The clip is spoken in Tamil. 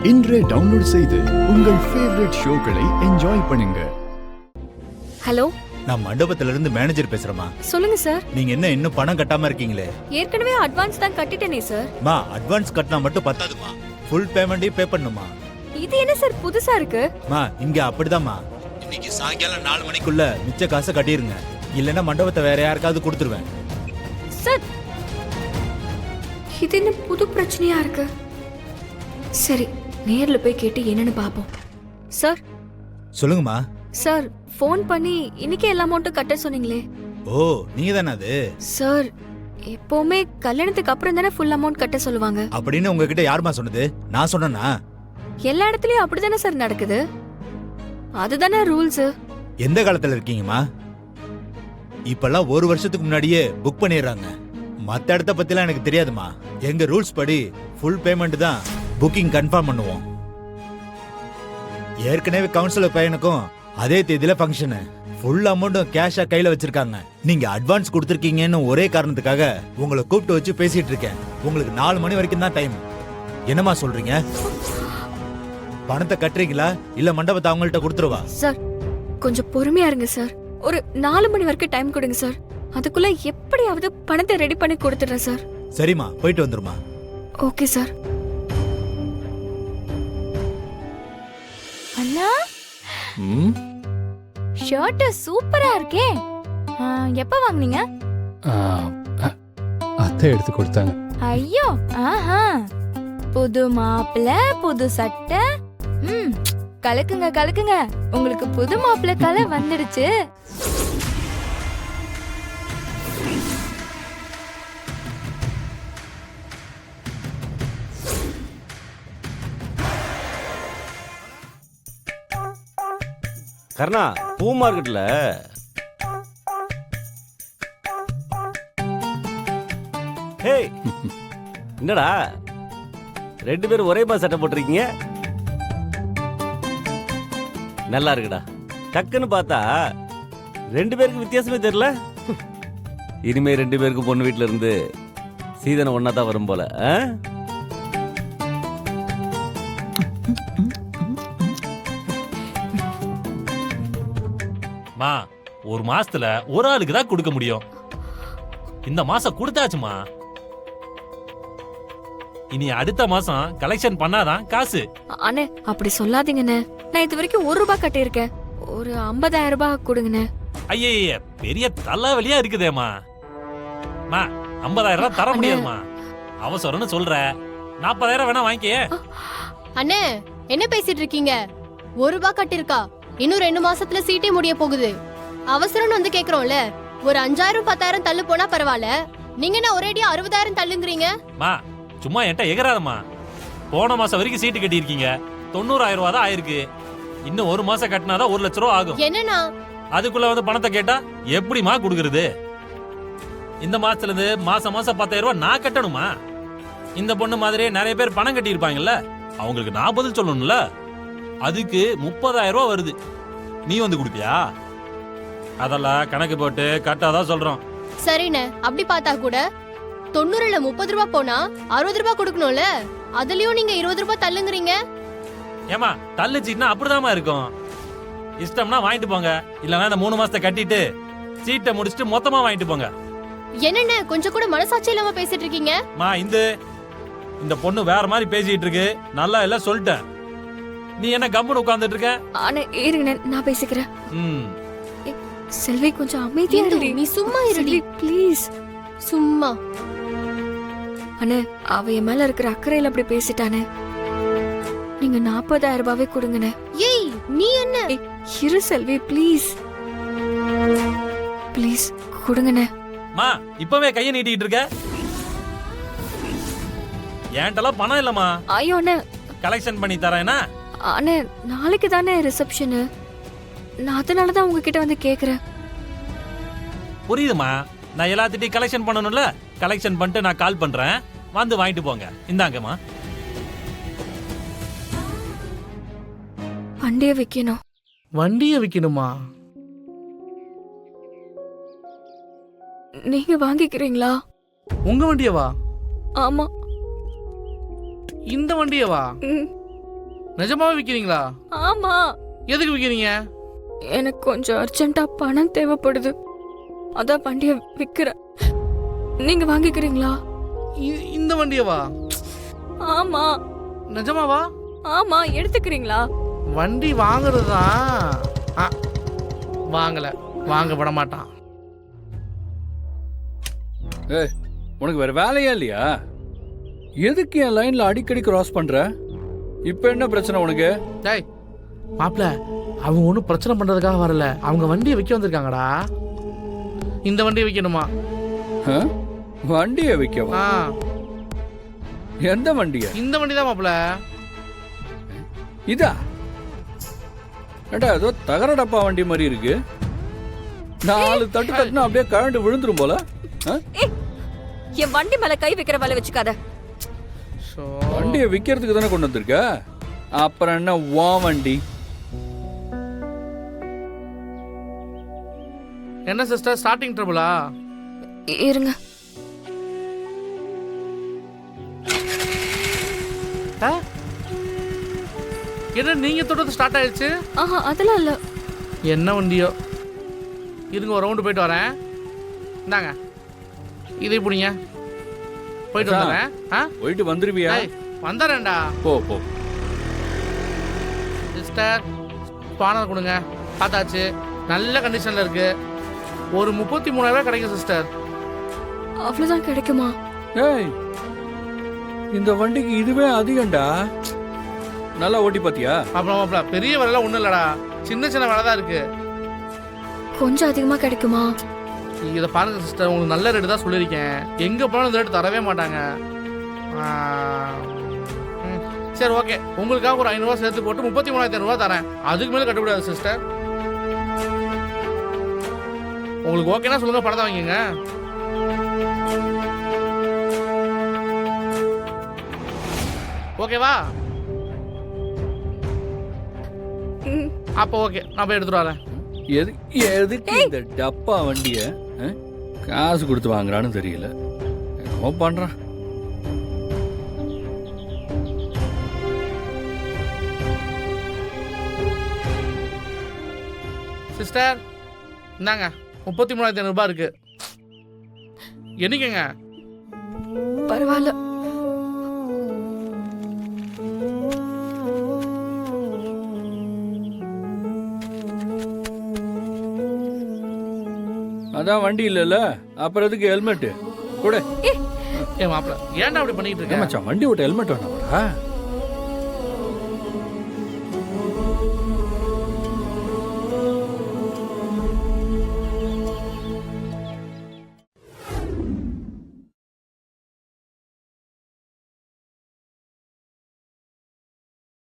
இன்றே டவுன்லோட் செய்து உங்கள் ஃபேவரட் ஷோக்களை என்ஜாய் பண்ணுங்க. ஹலோ, நான் மண்டபத்துல இருந்து மேனேஜர் பேசுறேமா. சொல்லுங்க சார். நீங்க என்ன இன்னும் பணம் கட்டாம இருக்கீங்களே? ஏற்கனவே அட்வான்ஸ் தான் கட்டிட்டேனே சார். மா, அட்வான்ஸ் கட்டினா மட்டும் பத்தாதுமா, ஃபுல் பேமெண்ட்டையும் பே பண்ணணுமா. இது என்ன சார் புதுசா இருக்கு? மா, இங்க அப்படிதாம்மா. இன்னைக்கு சாயங்காலம் 4 மணிக்குள்ள மிச்ச காசை கட்டிருங்க, இல்லைன்னா மண்டபத்தை வேற யாருக்காவது கொடுத்துருவேன். சார், இது என்ன புது பிரச்சனையா இருக்கு? சரி, நேர்ல போய் கேட்டு என்னன்னு பாப்போம். சார். சொல்லுங்கம்மா. சார், ஃபோன் பண்ணி இன்னைக்கு எல்லா அமௌண்ட்டும் கட்ட சொன்னீங்களே. ஓ, நீங்க தானே அது? சார், எப்பவுமே கல்யாணத்துக்கு அப்புறம் தானே ஃபுல் அமௌண்ட் கட்ட சொல்லுவாங்க. அப்படின்னு உங்ககிட்ட யாருமா சொன்னது? நான் சொன்னேனா? எல்லா இடத்துலயும் அப்படிதானே சார் நடக்குது. அதுதானே ரூல்ஸ். எந்த காலத்துல இருக்கீங்கம்மா? இப்பெல்லாம் 1 வருஷத்துக்கு முன்னாடியே புக் பண்ணிடுறாங்க. மத்த இடத்த பத்திலாம் எனக்கு தெரியாதுமா. எங்க ரூல்ஸ் படி ஃபுல் பேமெண்ட் தான் புக்கிங் கன்ஃபார்ம் பண்ணுவோம். ஏற்கனவே கவுன்சிலர் பையனுக்கும் அதே தேதியில ஃபங்க்ஷன். ஃபுல் அமௌண்ட்டும் கேஷா கையில வச்சிருக்காங்க. நீங்க அட்வான்ஸ் கொடுத்துருக்கீங்கன்னு ஒரே காரணத்துக்காக உங்களை கூப்பிட்டு வச்சு பேசிட்டு இருக்கேன். உங்களுக்கு 4 மணி வரைக்கும் தான் டைம். என்னமா சொல்றீங்க? பணத்தை கட்டுறீங்களா இல்ல மண்டபத்தை அவங்கள்ட்ட கொடுத்துருவா? சார், கொஞ்சம் பொறுமையா இருங்க சார். ஒரு 4 மணி வரைக்கும் டைம் கொடுங்க சார். அதுக்குள்ள எப்படியாவது பணத்தை ரெடி பண்ணி கொடுத்துறேன் சார். சரிம்மா, போயிட்டு வந்துருமா. Okay sir. அண்ணா, ஷர்ட் சூப்பரா இருக்கே. எப்ப வாங்குனீங்க? அத்தை எடுத்து கொடுத்தாங்க. ஐயோ, ஆஹா, புது மாப்பிள்ளை புது சட்டை. கலக்குங்க கலக்குங்க, உங்களுக்கு புது மாப்பிள்ளை கலை வந்துடுச்சு. கர்ணா, பூ மார்க்கெட்ல ஹேய், என்னடா 2 பேரும் ஒரே மாதிரி சட்டை போட்டிருக்கீங்க? நல்லா இருக்குடா. டக்குன்னு பார்த்தா 2 பேருக்கு வித்தியாசமே தெரியல. இனிமே 2 பேருக்கு பொண்ணு வீட்டுல இருந்து சீதனை ஒன்னா தான் வரும் போல. ஒரு மாசத்துல ஒரு ஆளுக்கு தான் கொடுக்க முடியும். இந்த மாசம் கொடுத்தாச்சுமா. இனி அடுத்த மாசம் கலெக்ஷன் பண்ணாதான் காசு. அண்ணே, அப்படி சொல்லாதீங்கண்ணே. நான் இது வரைக்கும் 1 ரூபாய் கட்டியிருக்கேன். ஒரு 50,000 ரூபாய் கொடுங்கண்ணே. ஐயே, பெரிய தலைவலியா இருக்குதேமா. 50,000 ரூபாய் தர முடியாதுமா. அவசரம்னு சொல்ற. 40,000 வேணா வாங்கிக்கே. அண்ணே, என்ன பேசிட்டு இருக்கீங்க? 1 ரூபாய் கட்டிருக்கா, இன்னும் 2 மாசத்துல சீட்டே முடிய போகுது. அவசரம்னு வந்து கேக்குறோம்ல, ஒரு 5,000 10,000 தள்ளு போனா பரவாயில்ல. நீங்க என்ன ஒரேடியா 60,000 தள்ளுங்கறீங்க? சும்மா என்கிட்ட எகராதமா. போன மாசம் வரைக்கும் சீட்டு கட்டி இருக்கீங்க. 90,000 ரூபாய் தான் ஆயிருக்கு. இன்னும் 1 மாசம் கட்டினாதான் 1 லட்சம் ரூபாய் ஆகும். என்னன்னா அதுக்குள்ள வந்து பணத்தை கேட்டா எப்படிமா குடுக்கறது? இந்த மாசத்துல இருந்து மாசம் 10,000 ரூபாய் நான் கட்டணுமா? இந்த பொண்ணு மாதிரியே நிறைய பேர் பணம் கட்டி இருப்பாங்கல்ல, அவங்களுக்கு நான் பதில் சொல்லணும்ல. அதுக்கு 30,000 ரூபாய் வருது. நீ வந்து குடுப்பியா? அதெல்லாம் கணக்கு போட்டு கட்டாதான் சொல்றோம். சரிண்ணே, அப்படி பார்த்தா கூட 90ல 30 ரூபாய் போனா 60 ரூபாய் கொடுக்கணும்ல. அதுலயும் நீங்க 20 ரூபாய் தள்ளுங்கறீங்க. ஏமா, தள்ளுச்சின்னா அப்படிதாமா இருக்கும். இஷ்டம்னா வாங்கிட்டு போங்க, இல்லன்னா இந்த 3 மாசத்தை கட்டிட்டு சீட்டை முடிச்சிட்டு மொத்தமா வாங்கிட்டு போங்க. என்னண்ணே, கொஞ்சம் கூட மனசாட்சி இல்லாம பேசிட்டு இருக்கீங்க? இந்த பொண்ணு வேற மாதிரி பேசிட்டு இருக்கு. நல்லா எல்லாம் சொல்லிட்டேன். நீ என்ன கம்முன்னு உட்கார்ந்துட்டு இருக்க? அண்ணே, இருங்க, நான் பேசிக்கிறேன். செல்வி, கொஞ்சம் அமைதியா இரு. நீ சும்மா இருடி ப்ளீஸ். சும்மா. அண்ணே, அவ என் மேல இருக்கிற அக்கறையில அப்படி பேசிட்டானே. நீங்க 40,000 ரூபாவே கொடுங்கண்ணே. ஏய், நீ என்ன? இரு செல்வி, ப்ளீஸ் ப்ளீஸ் கொடுங்கண்ணே. இப்பவே கையை நீட்டிட்டு இருக்க? ஏன்டெல்லாம் பணம் இல்லம்மா. ஐயோ அண்ணே, கலெக்ஷன் பண்ணி தரேனா? அண்ணே, நாளைக்கு தானே ரிசப்ஷனு. நான் அதனாலதான் உங்ககிட்ட வந்து கேக்குறேன். புரியுதுமா. நான் எல்லாத்திட்டையும் கலெக்ஷன் பண்ணணும்ல. கலெக்ஷன் பண்ணிட்டு நான் கால் பண்றேன், வந்து வாங்கிட்டு போங்க. இந்தாங்கம்மா. வண்டியை வைக்கணும். வண்டியை வைக்கணுமா? நீங்க வாங்கிக்கிறீங்களா? உங்க வண்டியவா? ஆமா. இந்த வண்டியவா? நிஜமாவே விக்கிறீங்களா? ஆமா, எதுக்கு விக்கிறீங்க? எனக்கு கொஞ்சம் அர்ஜென்ட்டா பணம் தேவைப்படுது. அதான் வண்டியை விக்கிறேன். நீங்க வாங்கிக்கிறீங்களா? இந்த வண்டியவா? ஆமா நிஜமாவா? ஆமா, எடுத்துக்கிறீங்களா? வண்டி வாங்குறதுதான். வாங்கல, வாங்க விட மாட்டான். உனக்கு வேற வேலையா இல்லையா? எதுக்கு என் லைன்ல அடிக்கடி கிராஸ் பண்ற? இப்ப என்ன பிரச்சனை உனக்கு? டேய் மாப்ள, அவங்க ஒன்றும் பிரச்சனை பண்றதுக்காக வரல. அவங்க வண்டியை விற்க வந்திருக்காங்கடா. இந்த வண்டியை விற்கணுமா? வண்டியை விற்கவா? எந்த வண்டிய? இந்த வண்டி தான் மாப்ள. இதா? ஏடா ஏதோ தகர டப்பா வண்டி மாதிரி இருக்கு. 4 தட்டு தட்டுனா அப்படியே கழண்டு விழுந்துரும் போல. என் வண்டி மேல கை வைக்கிற வேலை வச்சுக்காத. வண்டியை விற்கிறதுக்கு தானே கொண்டு வந்திருக்க. அப்புறம் என்ன உன் வண்டி? என்ன சிஸ்டர், ஸ்டார்டிங் ட்ரபிளா? இருங்க. என்ன நீங்க தொடர்ந்து ஸ்டார்ட் ஆயிடுச்சு? ஆஹா, அதெல்லாம் இல்ல. என்ன வண்டியோ. இருங்க, ஒரு ரவுண்டு போயிட்டு வரேன். இந்தாங்க, இதை பிடிங்க. போயிட்டு வந்துடுறேன். போயிட்டு வந்துருவியா? வந்துடுறேன்டா. போ போ. சிஸ்டர், ஸ்பானர் கொடுங்க. பார்த்தாச்சு, நல்ல கண்டிஷன்ல இருக்கு. ஒரு 33,000 கிடைக்கும் சிஸ்டர். அவ்வளவுதான் கிடைக்குமா? ஏய், இந்த வண்டிக்கு இதுவே அதிகம்டா. நல்லா ஓட்டி பாத்தியா? அப்புறம் பெரிய வேலைலாம் ஒண்ணும் இல்லடா, சின்ன சின்ன வேலை தான் இருக்கு. கொஞ்சம் அதிகமா கிடைக்குமா? இதை பாருங்க சிஸ்டர், உங்களுக்கு நல்ல ரேட்டு தான் சொல்லியிருக்கேன். எங்க போனாலும் இந்த ரேட்டு தரவே மாட்டாங்க. சரி ஓகே, உங்களுக்காக ஒரு 500 சேர்த்து போட்டு 33,500 தரேன். அதுக்கு மேலே கட்டக்கூடாது சிஸ்டர். உங்களுக்கு ஓகேனா சொல்லுங்க, பணத்தை வாங்கிங்க. ஓகேவா? அப்போ ஓகே, நான் போய் எடுத்துட்டு வரேன். எதுக்கு இந்த டப்பா வண்டிய காசு கொடுத்து வாங்குறான்னு தெரியல. என்னமோ பண்றான். சிஸ்டர், இந்தாங்க 33,500 இருக்கு. என்னைக்குங்க? பரவாயில்ல. அதான் வண்டி இல்லைல்ல, அப்புறம் எதுக்கு ஹெல்மெட் கூட? ஏன் மாப்பிள்ள, ஏன்டா அப்படி பண்ணிட்டு இருக்க? மச்சான், வண்டி விட்டு ஹெல்மெட் வேணாம்.